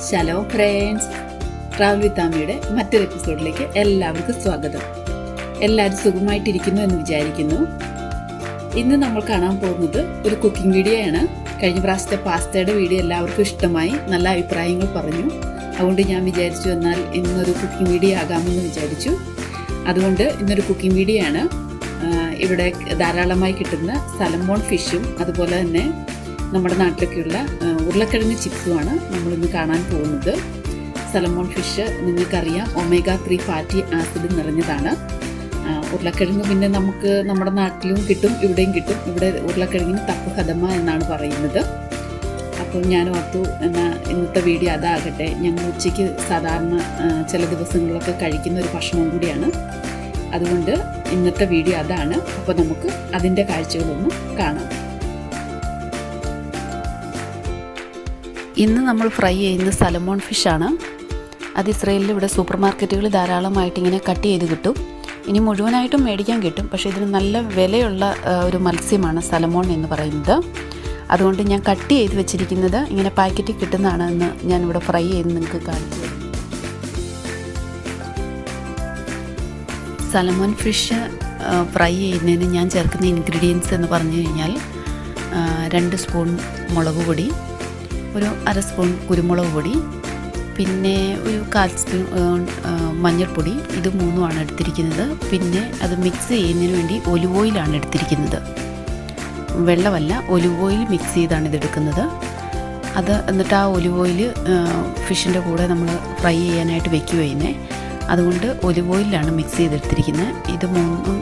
Hello friends, travel with ആമിയുടെ മറ്റൊരു എപ്പിസോഡിലേക്ക് എല്ലാവർക്കും സ്വാഗതം. എല്ലാവരും സുഖമായിട്ടിരിക്കുന്നു എന്ന് വിചാരിക്കുന്നു. ഇന്ന് നമ്മൾ കാണാൻ പോകുന്നത് ഒരു കുക്കിംഗ് വീഡിയോ ആണ്. കഴിഞ്ഞ പ്രാവശ്യത്തെ പാസ്തയുടെ വീഡിയോ എല്ലാവർക്കും ഇഷ്ടമായി, നല്ല അഭിപ്രായങ്ങൾ പറഞ്ഞു. അതുകൊണ്ട് ഞാൻ വിചാരിച്ചു എന്നാൽ ഇന്നൊരു കുക്കിംഗ് വീഡിയോ ആകാമെന്ന് വിചാരിച്ചു. അതുകൊണ്ട് ഇന്നൊരു കുക്കിംഗ് വീഡിയോ ആണ്. ഇവിടെ ധാരാളമായി കിട്ടുന്ന സാൽമൺ ഫിഷും അതുപോലെ തന്നെ നമ്മുടെ നാട്ടിലൊക്കെയുള്ള ഉരുളക്കിഴങ്ങ് ചിപ്സുമാണ് നമ്മളിന്ന് കാണാൻ പോകുന്നത്. സാൽമൺ ഫിഷ് നിങ്ങൾക്കറിയാം, omega-3 ഫാറ്റി ആസിഡ് നിറഞ്ഞതാണ്. ഉരുളക്കിഴങ്ങ് പിന്നെ നമുക്ക് നമ്മുടെ നാട്ടിലും കിട്ടും, ഇവിടെയും കിട്ടും. ഇവിടെ ഉരുളക്കിഴങ്ങിന് തപ്പ് ഹദമ എന്നാണ് പറയുന്നത്. അപ്പം ഞാൻ ഓർത്തു എന്നാൽ ഇന്നത്തെ വീഡിയോ അതാകട്ടെ. ഞങ്ങൾ ഉച്ചയ്ക്ക് സാധാരണ ചില ദിവസങ്ങളിലൊക്കെ കഴിക്കുന്ന ഒരു ഭക്ഷണം കൂടിയാണ്. അതുകൊണ്ട് ഇന്നത്തെ വീഡിയോ അതാണ്. അപ്പോൾ നമുക്ക് അതിൻ്റെ കാഴ്ചകളൊന്നും കാണാം. ഇന്ന് നമ്മൾ ഫ്രൈ ചെയ്യുന്ന സാൽമൺ ഫിഷാണ്. അത് ഇസ്രയേലിൽ ഇവിടെ സൂപ്പർ മാർക്കറ്റുകളിൽ ധാരാളമായിട്ട് ഇങ്ങനെ കട്ട് ചെയ്ത് കിട്ടും. ഇനി മുഴുവനായിട്ടും മേടിക്കാൻ കിട്ടും, പക്ഷേ ഇതിന് നല്ല വിലയുള്ള ഒരു മത്സ്യമാണ് സാൽമൺ എന്ന് പറയുന്നത്. അതുകൊണ്ട് ഞാൻ കട്ട് ചെയ്ത് വെച്ചിരിക്കുന്നത് ഇങ്ങനെ പാക്കറ്റിൽ കിട്ടുന്നതാണെന്ന് ഞാനിവിടെ ഫ്രൈ ചെയ്ത് നിങ്ങൾക്ക് കാണിച്ചു തരും. സാൽമൺ ഫിഷ് ഫ്രൈ ചെയ്യുന്നതിന് ഞാൻ ചേർക്കുന്ന ഇൻഗ്രീഡിയൻസ് എന്ന് പറഞ്ഞു കഴിഞ്ഞാൽ 2 സ്പൂൺ മുളക് പൊടി, ഒരു 1/2 സ്പൂൺ കുരുമുളക് പൊടി, പിന്നെ ഒരു 1/4 സ്പൂൺ മഞ്ഞൾപ്പൊടി. ഇത് 3ഉമാണ് എടുത്തിരിക്കുന്നത്. പിന്നെ അത് മിക്സ് ചെയ്യുന്നതിന് വേണ്ടി ഒലിവ് ഓയിലാണ് എടുത്തിരിക്കുന്നത്. വെള്ളമല്ല, ഒലിവ് ഓയിൽ മിക്സ് ചെയ്താണ് ഇതെടുക്കുന്നത്. അത് എന്നിട്ട് ആ ഒലിവ് ഓയിൽ ഫിഷിൻ്റെ കൂടെ നമ്മൾ ഫ്രൈ ചെയ്യാനായിട്ട് വെക്കുകയെന്നേ. അതുകൊണ്ട് ഒലിവ് ഓയിലാണ് മിക്സ് ചെയ്തെടുത്തിരിക്കുന്നത്. ഇത് 3ഉം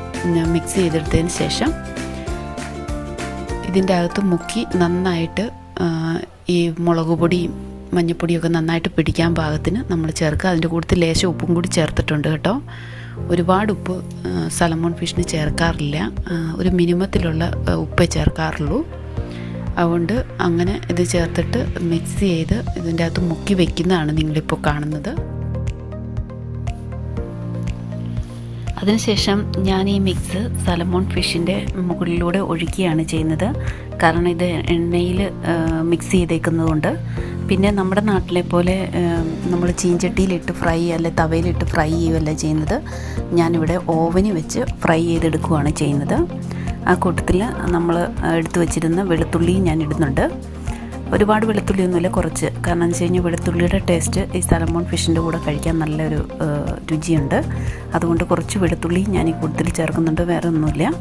മിക്സ് ചെയ്തെടുത്തതിന് ശേഷം ഇതിൻ്റെ അകത്ത് മുക്കി നന്നായിട്ട് ഈ മുളക് പൊടിയും മഞ്ഞൾപ്പൊടിയൊക്കെ നന്നായിട്ട് പിടിക്കാൻ പാകത്തിന് നമ്മൾ ചേർക്കുക. അതിൻ്റെ കൂട്ടത്തിൽ ലേശം ഉപ്പും കൂടി ചേർത്തിട്ടുണ്ട് കേട്ടോ. ഒരുപാട് ഉപ്പ് സാൽമൺ ഫിഷിന് ചേർക്കാറില്ല, ഒരു മിനിമത്തിലുള്ള ഉപ്പേ ചേർക്കാറുള്ളൂ. അതുകൊണ്ട് അങ്ങനെ ഇത് ചേർത്തിട്ട് മിക്സ് ചെയ്ത് ഇതിൻ്റെ അകത്ത് മുക്കി വയ്ക്കുന്നതാണ് നിങ്ങളിപ്പോൾ കാണുന്നത്. അതിനുശേഷം ഞാൻ ഈ മിക്സ് സാൽമൺ ഫിഷിൻ്റെ മുകളിലൂടെ ഒഴിക്കുകയാണ് ചെയ്യുന്നത്. കാരണം ഇത് എണ്ണയിൽ മിക്സ് ചെയ്തേക്കുന്നതുകൊണ്ട്. പിന്നെ നമ്മുടെ നാട്ടിലെ പോലെ നമ്മൾ ചീഞ്ചട്ടിയിലിട്ട് ഫ്രൈ അല്ലെ തവയിലിട്ട് ഫ്രൈ ചെയ്യുകയല്ല ചെയ്യുന്നത്. ഞാനിവിടെ ഓവനിൽ വെച്ച് ഫ്രൈ ചെയ്തെടുക്കുകയാണ് ചെയ്യുന്നത്. ആ കൂട്ടത്തിൽ നമ്മൾ എടുത്തു വച്ചിരുന്ന വെളുത്തുള്ളിയും ഞാൻ ഇടുന്നുണ്ട്. ഒരുപാട് വെളുത്തുള്ളിയൊന്നുമില്ല, കുറച്ച്. കാരണം എന്ന് വെച്ച് കഴിഞ്ഞാൽ വെളുത്തുള്ളിയുടെ ടേസ്റ്റ് ഈ സാൽമൺ ഫിഷിൻ്റെ കൂടെ കഴിക്കാൻ നല്ലൊരു രുചിയുണ്ട്. അതുകൊണ്ട് കുറച്ച് വെളുത്തുള്ളി ഞാൻ ഈ കൂട്ടത്തിൽ ചേർക്കുന്നുണ്ട്, വേറെ ഒന്നുമില്ല.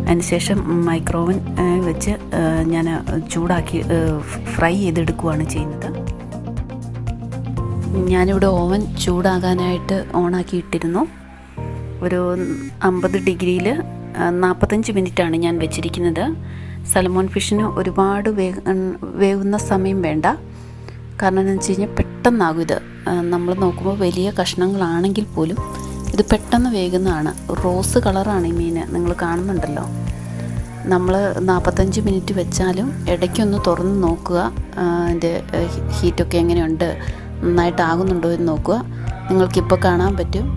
അതിനുശേഷം മൈക്രോവൻ വെച്ച് ഞാൻ ചൂടാക്കി ഫ്രൈ ചെയ്തെടുക്കുകയാണ് ചെയ്യുന്നത്. ഞാനിവിടെ ഓവൻ ചൂടാകാനായിട്ട് ഓണാക്കി ഇട്ടിരുന്നു. ഒരു 50 ഡിഗ്രിയിൽ 45 മിനിറ്റാണ് ഞാൻ വെച്ചിരിക്കുന്നത്. സാൽമൺ ഫിഷിന് ഒരുപാട് വേകുന്ന സമയം വേണ്ട. കാരണം എന്ന് വെച്ച് കഴിഞ്ഞാൽ പെട്ടെന്നാകും ഇത്. നമ്മൾ നോക്കുമ്പോൾ വലിയ കഷ്ണങ്ങളാണെങ്കിൽ പോലും ഇത് പെട്ടെന്ന് വേകുന്നതാണ്. റോസ് കളറാണ് ഈ മീൻ, നിങ്ങൾ കാണുന്നുണ്ടല്ലോ. നമ്മൾ 45 മിനിറ്റ് വെച്ചാലും ഇടയ്ക്കൊന്ന് തുറന്ന് നോക്കുക, അതിൻ്റെ ഹീറ്റൊക്കെ എങ്ങനെയുണ്ട്, നന്നായിട്ടാകുന്നുണ്ടോ എന്ന് നോക്കുക. നിങ്ങൾക്കിപ്പോൾ കാണാൻ പറ്റും.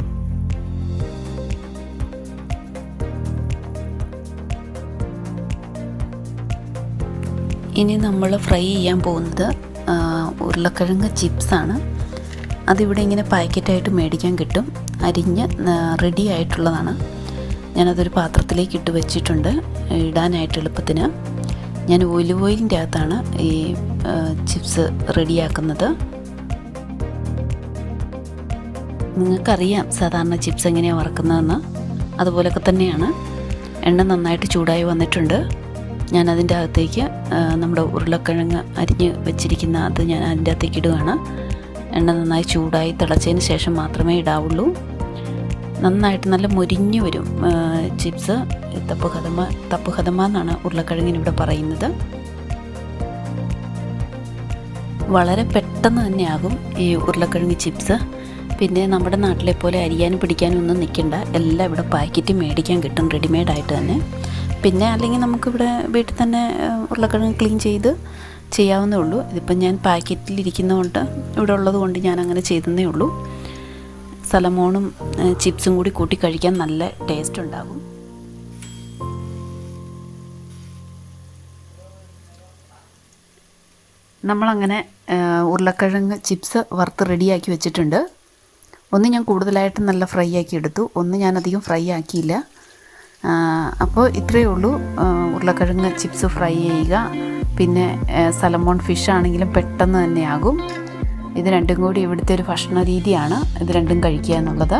ഇനി നമ്മൾ ഫ്രൈ ചെയ്യാൻ പോകുന്നത് ഉരുളക്കിഴങ്ങ് ചിപ്സാണ്. അതിവിടെ ഇങ്ങനെ പാക്കറ്റായിട്ട് മേടിക്കാൻ കിട്ടും, അരിഞ്ഞ് റെഡി ആയിട്ടുള്ളതാണ്. ഞാനതൊരു പാത്രത്തിലേക്ക് ഇട്ട് വെച്ചിട്ടുണ്ട് ഇടാനായിട്ട് എളുപ്പത്തിന്. ഞാൻ ഒലിവ് ഓയിലിൻ്റെ അകത്താണ് ഈ ചിപ്സ് റെഡിയാക്കുന്നത്. നിങ്ങൾക്കറിയാം സാധാരണ ചിപ്സ് എങ്ങനെയാണ് വറക്കുന്നതെന്ന്. അതുപോലൊക്കെ തന്നെയാണ്. എണ്ണ നന്നായിട്ട് ചൂടായി വന്നിട്ടുണ്ട്. ഞാൻ അതിൻ്റെ അകത്തേക്ക് നമ്മുടെ ഉരുളക്കിഴങ്ങ് അരിഞ്ഞ് വെച്ചിരിക്കുന്ന അത് ഞാൻ അതിൻ്റെ അകത്തേക്ക് ഇടുകയാണ്. എണ്ണ നന്നായി ചൂടായി തിളച്ചതിന് ശേഷം മാത്രമേ ഇടാവുള്ളൂ. നന്നായിട്ട് നല്ല മൊരിഞ്ഞ് വരും ചിപ്സ്. തപ്പ് ഹദമ എന്നാണ് ഉരുളക്കിഴങ്ങിന് ഇവിടെ പറയുന്നത്. വളരെ പെട്ടെന്ന് തന്നെയാകും ഈ ഉരുളക്കിഴങ്ങ് ചിപ്സ്. പിന്നെ നമ്മുടെ നാട്ടിലെ പോലെ അരിയാനും പിടിക്കാനും ഒന്നും നിൽക്കണ്ട. എല്ലാം ഇവിടെ പാക്കറ്റ് മേടിക്കാൻ കിട്ടും, റെഡിമെയ്ഡായിട്ട് തന്നെ. പിന്നെ അല്ലെങ്കിൽ നമുക്കിവിടെ വീട്ടിൽ തന്നെ ഉരുളക്കിഴങ്ങ് ക്ലീൻ ചെയ്ത് ചെയ്യാവുന്നേ ഉള്ളൂ. ഇതിപ്പം ഞാൻ പാക്കറ്റിലിരിക്കുന്നതുകൊണ്ട് ഇവിടെ ഉള്ളത് കൊണ്ട് ഞാൻ അങ്ങനെ ചെയ്തതേ ഉള്ളൂ. സാൽമണും ചിപ്സും കൂടി കൂട്ടി കഴിക്കാൻ നല്ല ടേസ്റ്റ് ഉണ്ടാകും. നമ്മളങ്ങനെ ഉരുളക്കിഴങ്ങ് ചിപ്സ് വറുത്ത് റെഡിയാക്കി വെച്ചിട്ടുണ്ട്. ഒന്ന് ഞാൻ കൂടുതലായിട്ട് നല്ല ഫ്രൈ ആക്കി എടുത്തു, ഒന്ന് ഞാൻ അധികം ഫ്രൈ ആക്കിയില്ല. അപ്പോൾ ഇത്രയേ ഉള്ളൂ. ഉരുളക്കിഴങ്ങ് ചിപ്സ് ഫ്രൈ ചെയ്യുക, പിന്നെ സലമോൺ ഫിഷ് ആണെങ്കിലും പെട്ടെന്ന് തന്നെ ആകും. ഇത് രണ്ടും കൂടി ഇവിടുത്തെ ഒരു ഭക്ഷണ രീതിയാണ്, ഇത് രണ്ടും കഴിക്കുക എന്നുള്ളത്.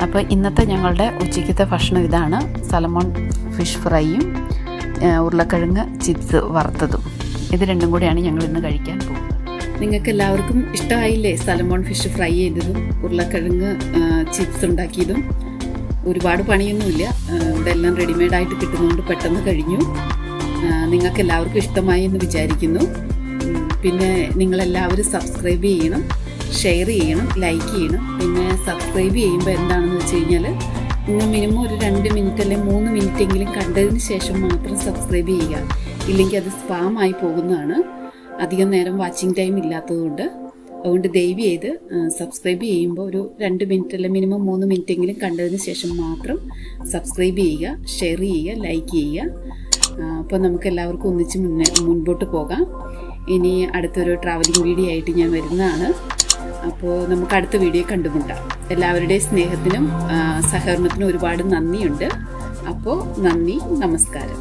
അപ്പോൾ ഇന്നത്തെ ഞങ്ങളുടെ ഉച്ചയ്ക്കത്തെ ഭക്ഷണം ഇതാണ്: സലമോൺ ഫിഷ് ഫ്രൈയും ഉരുളക്കിഴങ്ങ് ചിപ്സ് വറുത്തതും. ഇത് രണ്ടും കൂടിയാണ് ഞങ്ങൾ ഇന്ന് കഴിക്കാൻ പോകുന്നത്. നിങ്ങൾക്ക് എല്ലാവർക്കും ഇഷ്ടമായില്ലേ സലമോൺ ഫിഷ് ഫ്രൈ ചെയ്തതും ഉരുളക്കിഴങ്ങ് ചിപ്സ് ഉണ്ടാക്കിയതും? ഒരുപാട് പണിയൊന്നുമില്ല, ഇവിടെ എല്ലാം റെഡിമെയ്ഡായിട്ട് കിട്ടുന്നതുകൊണ്ട് പെട്ടെന്ന് കഴിഞ്ഞു. നിങ്ങൾക്ക് എല്ലാവർക്കും ഇഷ്ടമായി എന്ന് വിചാരിക്കുന്നു. പിന്നെ നിങ്ങളെല്ലാവരും സബ്സ്ക്രൈബ് ചെയ്യണം, ഷെയർ ചെയ്യണം, ലൈക്ക് ചെയ്യണം. പിന്നെ സബ്സ്ക്രൈബ് ചെയ്യുമ്പോൾ എന്താണെന്ന് വെച്ച് കഴിഞ്ഞാൽ നിങ്ങൾ മിനിമം ഒരു 2 മിനിറ്റ് അല്ലെങ്കിൽ 3 മിനിറ്റ് എങ്കിലും കണ്ടതിന് ശേഷം മാത്രം സബ്സ്ക്രൈബ് ചെയ്യുക. ഇല്ലെങ്കിൽ അത് സ്പാം ആയി പോകുന്നതാണ്, അധികം നേരം വാച്ചിങ് ടൈം ഇല്ലാത്തതുകൊണ്ട്. അതുകൊണ്ട് ദയവ് ചെയ്ത് സബ്സ്ക്രൈബ് ചെയ്യുമ്പോൾ ഒരു 2 മിനിറ്റ് അല്ലെങ്കിൽ മിനിമം 3 മിനിറ്റ് എങ്കിലും കണ്ടതിന് ശേഷം മാത്രം സബ്സ്ക്രൈബ് ചെയ്യുക, ഷെയർ ചെയ്യുക, ലൈക്ക് ചെയ്യുക. അപ്പോൾ നമുക്ക് എല്ലാവർക്കും ഒന്നിച്ച് മുൻപോട്ട് പോകാം. ഇനി അടുത്തൊരു ട്രാവലിംഗ് വീഡിയോ ആയിട്ട് ഞാൻ വരുന്നതാണ്. അപ്പോൾ നമുക്ക് അടുത്ത വീഡിയോ കണ്ടുമുട്ടാം. എല്ലാവരുടെയും സ്നേഹത്തിനും സഹകരണത്തിനും ഒരുപാട് നന്ദിയുണ്ട്. അപ്പോൾ നന്ദി, നമസ്കാരം.